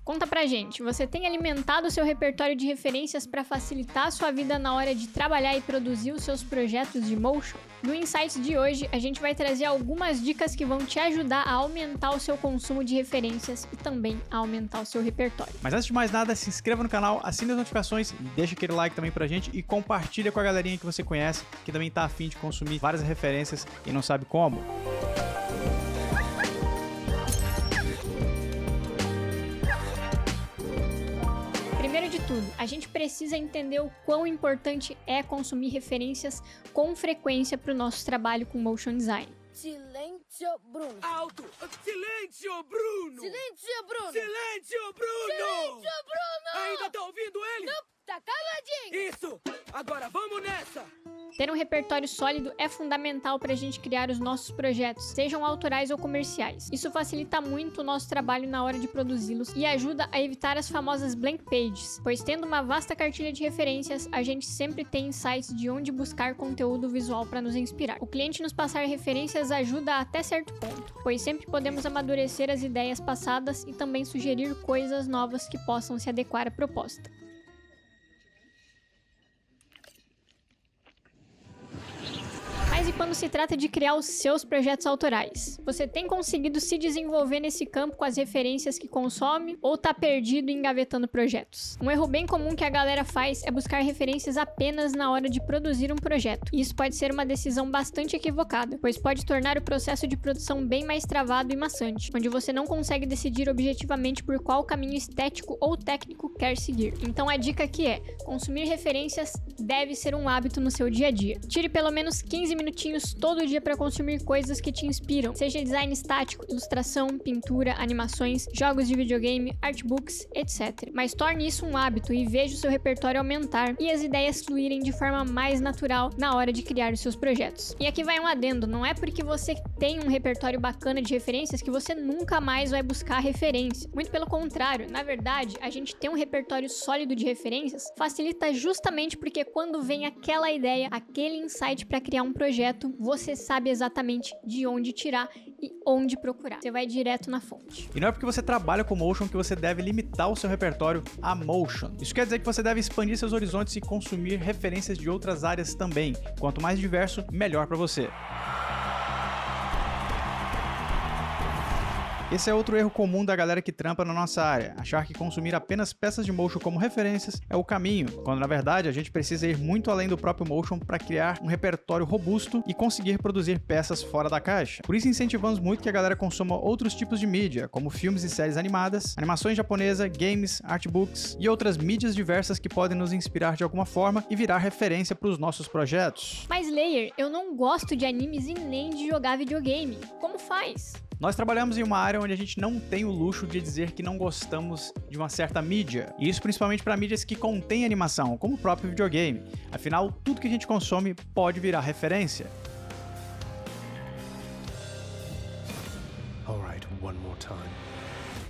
Conta pra gente, você tem alimentado o seu repertório de referências para facilitar a sua vida na hora de trabalhar e produzir os seus projetos de motion? No Insights de hoje, a gente vai trazer algumas dicas que vão te ajudar a aumentar o seu consumo de referências e também a aumentar o seu repertório. Mas antes de mais nada, se inscreva no canal, assine as notificações e deixa aquele like também pra gente e compartilha com a galerinha que você conhece, que também tá afim de consumir várias referências e não sabe como. Primeiro de tudo, a gente precisa entender o quão importante é consumir referências com frequência para o nosso trabalho com motion design. Silêncio, Bruno. Alto! Silêncio, Bruno! Silêncio, Bruno. Silêncio, Bruno! Silêncio, Bruno. Ainda tá ouvindo ele? Não, tá caladinho. Isso! Agora vamos nessa! Ter um repertório sólido é fundamental para a gente criar os nossos projetos, sejam autorais ou comerciais. Isso facilita muito o nosso trabalho na hora de produzi-los e ajuda a evitar as famosas blank pages, pois tendo uma vasta cartilha de referências, a gente sempre tem insights de onde buscar conteúdo visual para nos inspirar. O cliente nos passar referências ajuda até certo ponto, pois sempre podemos amadurecer as ideias passadas e também sugerir coisas novas que possam se adequar à proposta. Mas e quando se trata de criar os seus projetos autorais? Você tem conseguido se desenvolver nesse campo com as referências que consome ou tá perdido engavetando projetos? Um erro bem comum que a galera faz é buscar referências apenas na hora de produzir um projeto. E isso pode ser uma decisão bastante equivocada, pois pode tornar o processo de produção bem mais travado e maçante, onde você não consegue decidir objetivamente por qual caminho estético ou técnico quer seguir. Então a dica aqui é, consumir referências deve ser um hábito no seu dia a dia. Tire pelo menos 15 minutinhos todo dia para consumir coisas que te inspiram, seja design estático, ilustração, pintura, animações, jogos de videogame, artbooks, etc. Mas torne isso um hábito e veja o seu repertório aumentar e as ideias fluírem de forma mais natural na hora de criar os seus projetos. E aqui vai um adendo, não é porque você tem um repertório bacana de referências que você nunca mais vai buscar referência. Muito pelo contrário, na verdade, a gente ter um repertório sólido de referências facilita justamente porque quando vem aquela ideia, aquele insight para criar um projeto, você sabe exatamente de onde tirar e onde procurar. Você vai direto na fonte. E não é porque você trabalha com motion que você deve limitar o seu repertório a motion. Isso quer dizer que você deve expandir seus horizontes e consumir referências de outras áreas também. Quanto mais diverso, melhor para você. Esse é outro erro comum da galera que trampa na nossa área, achar que consumir apenas peças de motion como referências é o caminho, quando na verdade a gente precisa ir muito além do próprio motion para criar um repertório robusto e conseguir produzir peças fora da caixa. Por isso incentivamos muito que a galera consuma outros tipos de mídia, como filmes e séries animadas, animações japonesa, games, artbooks e outras mídias diversas que podem nos inspirar de alguma forma e virar referência para os nossos projetos. Mas Layer, eu não gosto de animes e nem de jogar videogame. Como faz? Nós trabalhamos em uma área onde a gente não tem o luxo de dizer que não gostamos de uma certa mídia. E isso principalmente para mídias que contêm animação, como o próprio videogame. Afinal, tudo que a gente consome pode virar referência. Alright, one more time.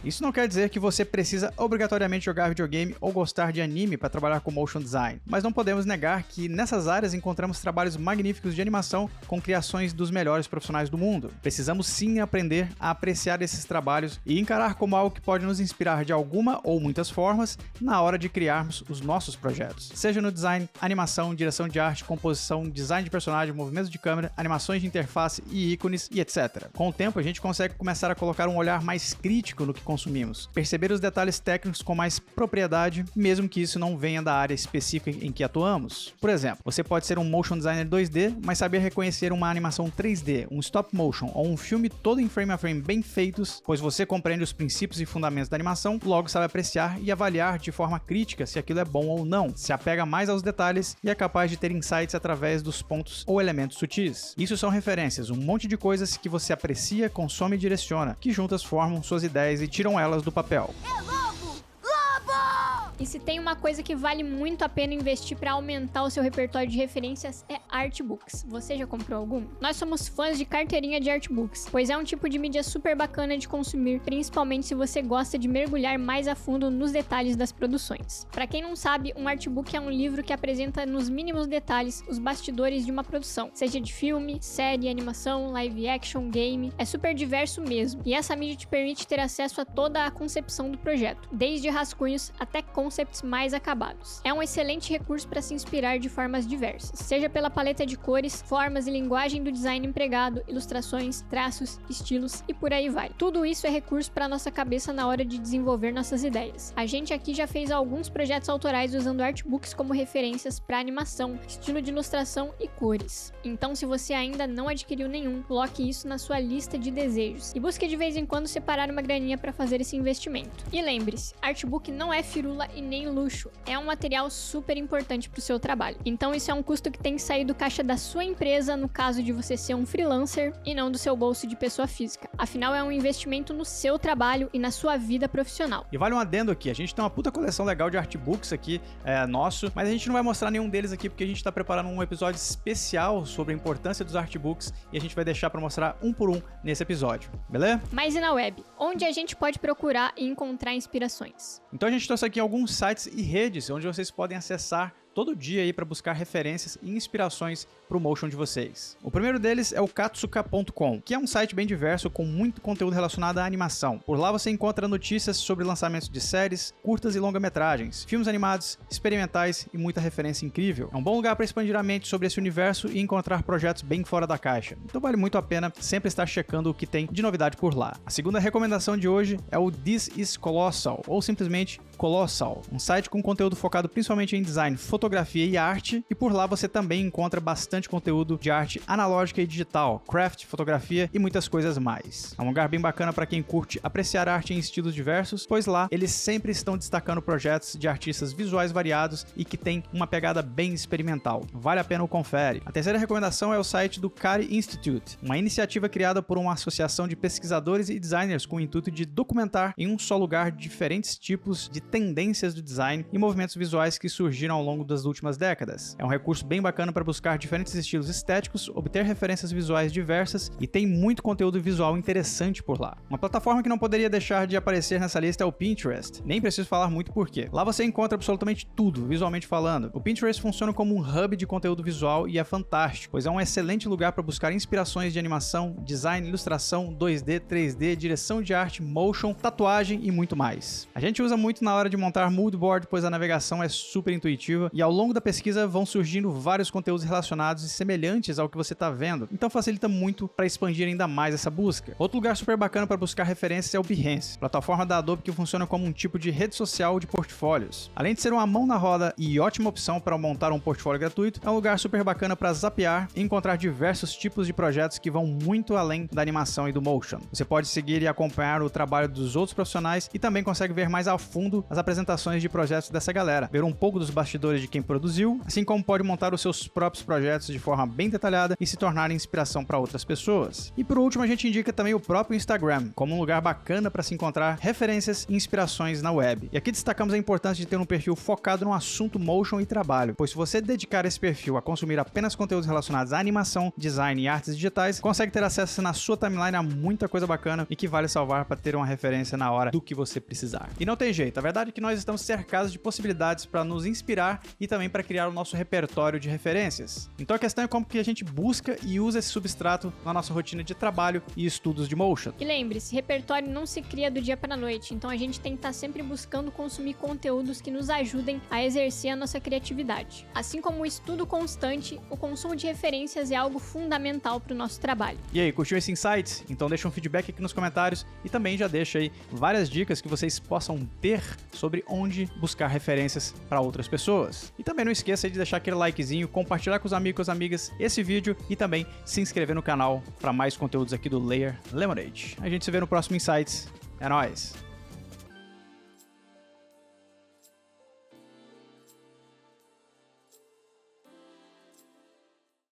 Isso não quer dizer que você precisa obrigatoriamente jogar videogame ou gostar de anime para trabalhar com motion design, mas não podemos negar que nessas áreas encontramos trabalhos magníficos de animação com criações dos melhores profissionais do mundo. Precisamos sim aprender a apreciar esses trabalhos e encarar como algo que pode nos inspirar de alguma ou muitas formas na hora de criarmos os nossos projetos, seja no design, animação, direção de arte, composição, design de personagem, movimentos de câmera, animações de interface e ícones e etc. Com o tempo a gente consegue começar a colocar um olhar mais crítico no que consumimos, perceber os detalhes técnicos com mais propriedade, mesmo que isso não venha da área específica em que atuamos. Por exemplo, você pode ser um motion designer 2D, mas saber reconhecer uma animação 3D, um stop motion ou um filme todo em frame a frame bem feitos, pois você compreende os princípios e fundamentos da animação, logo sabe apreciar e avaliar de forma crítica se aquilo é bom ou não, se apega mais aos detalhes e é capaz de ter insights através dos pontos ou elementos sutis. Isso são referências, um monte de coisas que você aprecia, consome e direciona, que juntas formam suas ideias e tiram elas do papel. É lobo! Lobo! E se tem uma coisa que vale muito a pena investir para aumentar o seu repertório de referências é artbooks. Você já comprou algum? Nós somos fãs de carteirinha de artbooks, pois é um tipo de mídia super bacana de consumir, principalmente se você gosta de mergulhar mais a fundo nos detalhes das produções. Para quem não sabe, um artbook é um livro que apresenta nos mínimos detalhes os bastidores de uma produção, seja de filme, série, animação, live action, game. É super diverso mesmo, e essa mídia te permite ter acesso a toda a concepção do projeto, desde rascunhos até concepts mais acabados. É um excelente recurso para se inspirar de formas diversas, seja pela paleta de cores, formas e linguagem do design empregado, ilustrações, traços, estilos e por aí vai. Tudo isso é recurso para nossa cabeça na hora de desenvolver nossas ideias. A gente aqui já fez alguns projetos autorais usando artbooks como referências para animação, estilo de ilustração e cores. Então, se você ainda não adquiriu nenhum, coloque isso na sua lista de desejos e busque de vez em quando separar uma graninha para fazer esse investimento. E lembre-se, artbook não é firula e nem luxo, é um material super importante para o seu trabalho. Então isso é um custo que tem que sair do caixa da sua empresa no caso de você ser um freelancer e não do seu bolso de pessoa física. Afinal, é um investimento no seu trabalho e na sua vida profissional. E vale um adendo aqui, a gente tem uma puta coleção legal de artbooks aqui, nosso, mas a gente não vai mostrar nenhum deles aqui porque a gente tá preparando um episódio especial sobre a importância dos artbooks e a gente vai deixar para mostrar um por um nesse episódio, beleza? Mas e na web? Onde a gente pode procurar e encontrar inspirações? Então a gente trouxe aqui alguns sites e redes onde vocês podem acessar todo dia aí para buscar referências e inspirações para o motion de vocês. O primeiro deles é o katsuka.com, que é um site bem diverso com muito conteúdo relacionado à animação. Por lá você encontra notícias sobre lançamentos de séries, curtas e longa-metragens, filmes animados, experimentais e muita referência incrível. É um bom lugar para expandir a mente sobre esse universo e encontrar projetos bem fora da caixa. Então vale muito a pena sempre estar checando o que tem de novidade por lá. A segunda recomendação de hoje é o This is Colossal, ou simplesmente Colossal, um site com conteúdo focado principalmente em design, fotografia e arte, e por lá você também encontra bastante conteúdo de arte analógica e digital, craft, fotografia e muitas coisas mais. É um lugar bem bacana para quem curte apreciar arte em estilos diversos, pois lá eles sempre estão destacando projetos de artistas visuais variados e que tem uma pegada bem experimental. Vale a pena o confere. A terceira recomendação é o site do Kari Institute, uma iniciativa criada por uma associação de pesquisadores e designers com o intuito de documentar em um só lugar diferentes tipos de tendências do design e movimentos visuais que surgiram ao longo das últimas décadas. É um recurso bem bacana para buscar diferentes estilos estéticos, obter referências visuais diversas e tem muito conteúdo visual interessante por lá. Uma plataforma que não poderia deixar de aparecer nessa lista é o Pinterest. Nem preciso falar muito porquê. Lá você encontra absolutamente tudo, visualmente falando. O Pinterest funciona como um hub de conteúdo visual e é fantástico, pois é um excelente lugar para buscar inspirações de animação, design, ilustração, 2D, 3D, direção de arte, motion, tatuagem e muito mais. A gente usa muito na hora de montar mood board, pois a navegação é super intuitiva e ao longo da pesquisa vão surgindo vários conteúdos relacionados e semelhantes ao que você está vendo, então facilita muito para expandir ainda mais essa busca. Outro lugar super bacana para buscar referências é o Behance, plataforma da Adobe que funciona como um tipo de rede social de portfólios. Além de ser uma mão na roda e ótima opção para montar um portfólio gratuito, é um lugar super bacana para zapear e encontrar diversos tipos de projetos que vão muito além da animação e do motion. Você pode seguir e acompanhar o trabalho dos outros profissionais e também consegue ver mais a fundo as apresentações de projetos dessa galera, ver um pouco dos bastidores de quem produziu, assim como pode montar os seus próprios projetos de forma bem detalhada e se tornar inspiração para outras pessoas. E por último, a gente indica também o próprio Instagram, como um lugar bacana para se encontrar referências e inspirações na web. E aqui destacamos a importância de ter um perfil focado no assunto motion e trabalho, pois se você dedicar esse perfil a consumir apenas conteúdos relacionados à animação, design e artes digitais, consegue ter acesso na sua timeline a muita coisa bacana e que vale salvar para ter uma referência na hora do que você precisar. E não tem jeito, a verdade é que nós estamos cercados de possibilidades para nos inspirar e também para criar o nosso repertório de referências. Então a questão é como que a gente busca e usa esse substrato na nossa rotina de trabalho e estudos de motion. E lembre-se, repertório não se cria do dia para a noite, então a gente tem que estar sempre buscando consumir conteúdos que nos ajudem a exercer a nossa criatividade. Assim como o estudo constante, o consumo de referências é algo fundamental para o nosso trabalho. E aí, curtiu esse insight? Então deixa um feedback aqui nos comentários e também já deixa aí várias dicas que vocês possam ter sobre onde buscar referências para outras pessoas. E também não esqueça de deixar aquele likezinho, compartilhar com os amigos e com as amigas esse vídeo e também se inscrever no canal para mais conteúdos aqui do Layer Lemonade. A gente se vê no próximo Insights. É nóis!